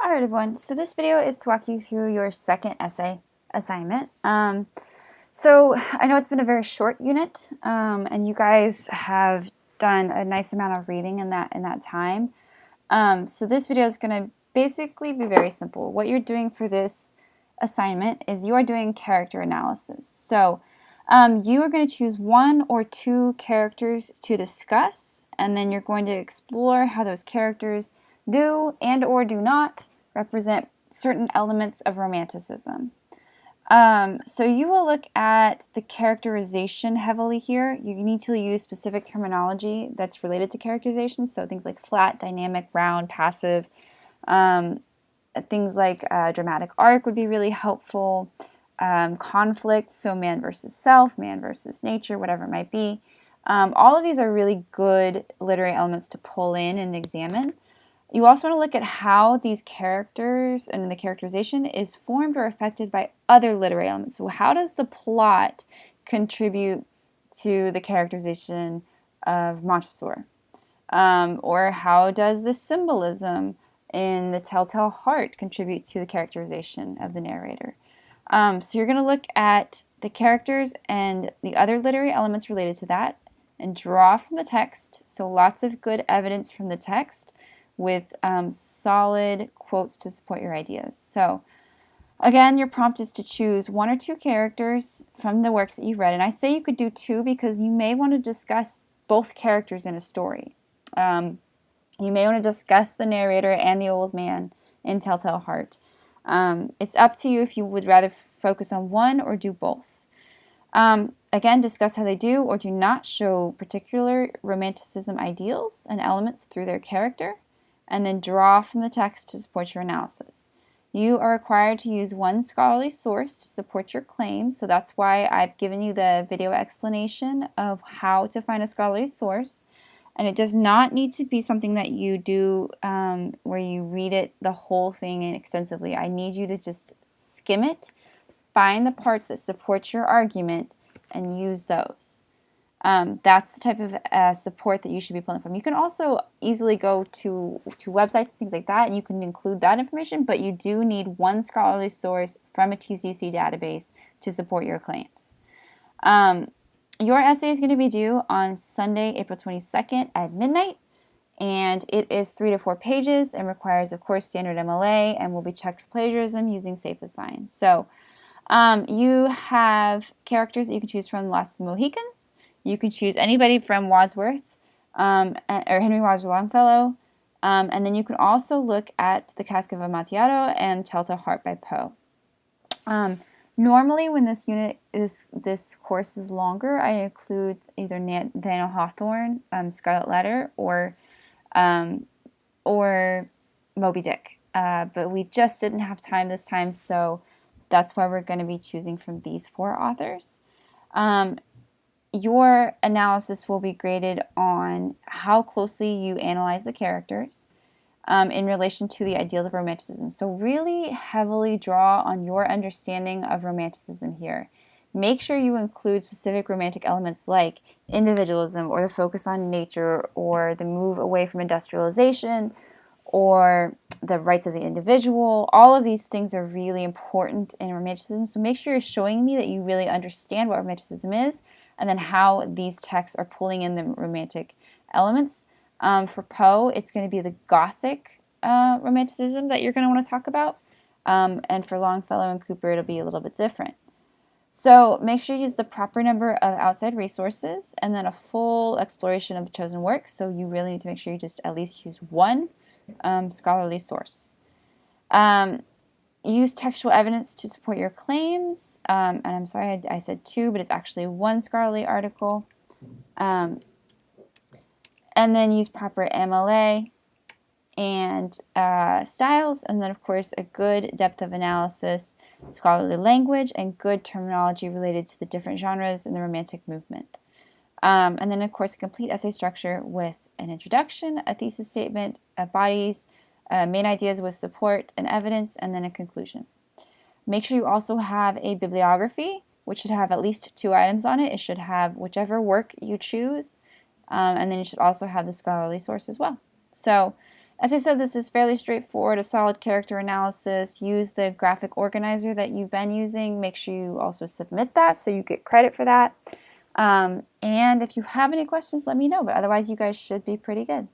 Alright everyone, so this video is to walk you through your second essay assignment. So I know it's been a very short unit, and you guys have done a nice amount of reading in that time. So this video is going to basically be very simple. What you're doing for this assignment is you are doing character analysis. So you are going to choose one or two characters to discuss, and then you're going to explore how those characters do and or do not represent certain elements of romanticism. So you will look at the characterization heavily here. You need to use specific terminology that's related to characterization, so things like flat, dynamic, round, passive. Things like dramatic arc would be really helpful. Conflict, so man versus self, man versus nature, whatever it might be. All of these are really good literary elements to pull in and examine. You also want to look at how these characters and the characterization is formed or affected by other literary elements. So how does the plot contribute to the characterization of Montresor? Or how does the symbolism in the telltale heart contribute to the characterization of the narrator? So you're going to look at the characters and the other literary elements related to that and draw from the text. So lots of good evidence from the text with solid quotes to support your ideas. So again, your prompt is to choose one or two characters from the works that you've read. And I say you could do two because you may want to discuss both characters in a story. You may want to discuss the narrator and the old man in Telltale Heart. It's up to you if you would rather focus on one or do both. Again, discuss how they do or do not show particular romanticism ideals and elements through their character, and then draw from the text to support your analysis. You are required to use one scholarly source to support your claim, so that's why I've given you the video explanation of how to find a scholarly source. And it does not need to be something that you do where you read it, the whole thing extensively. I need you to just skim it, find the parts that support your argument, and use those. That's the type of support that you should be pulling from. You can also easily go to websites and things like that, and you can include that information, but you do need one scholarly source from a TCC database to support your claims. Your essay is going to be due on Sunday, April 22nd at midnight, and it is 3 to 4 pages and requires, of course, standard MLA and will be checked for plagiarism using SafeAssign. So you have characters that you can choose from Last of the Mohicans. You can choose anybody from Wordsworth or Henry Wadsworth Longfellow. And then you can also look at The Cask of Amontillado and Telltale Heart by Poe. Normally, when this course is longer, I include either Nathaniel Hawthorne, Scarlet Letter, or Moby Dick. But we just didn't have time this time, so that's why we're going to be choosing from these 4 authors. Your analysis will be graded on how closely you analyze the characters in relation to the ideals of romanticism. So really heavily draw on your understanding of romanticism here. Make sure you include specific romantic elements like individualism or the focus on nature or the move away from industrialization or the rights of the individual. All of these things are really important in romanticism. So make sure you're showing me that you really understand what romanticism is and then how these texts are pulling in the romantic elements. For Poe, it's going to be the Gothic romanticism that you're going to want to talk about. And for Longfellow and Cooper, it'll be a little bit different. So make sure you use the proper number of outside resources and then a full exploration of the chosen works. So you really need to make sure you just at least use one scholarly source. Use textual evidence to support your claims. And I'm sorry I said 2, but it's actually 1 scholarly article. And then use proper MLA and styles. And then, of course, a good depth of analysis, scholarly language, and good terminology related to the different genres in the Romantic movement. And then, of course, a complete essay structure with an introduction, a thesis statement, bodies, main ideas with support and evidence, and then a conclusion. Make sure you also have a bibliography, which should have at least 2 items on it. It should have whichever work you choose, and then you should also have the scholarly source as well. So As I said, this is fairly straightforward, a solid character analysis. Use the graphic organizer that you've been using. Make sure you also submit that so you get credit for that. And if you have any questions, let me know. But otherwise, you guys should be pretty good.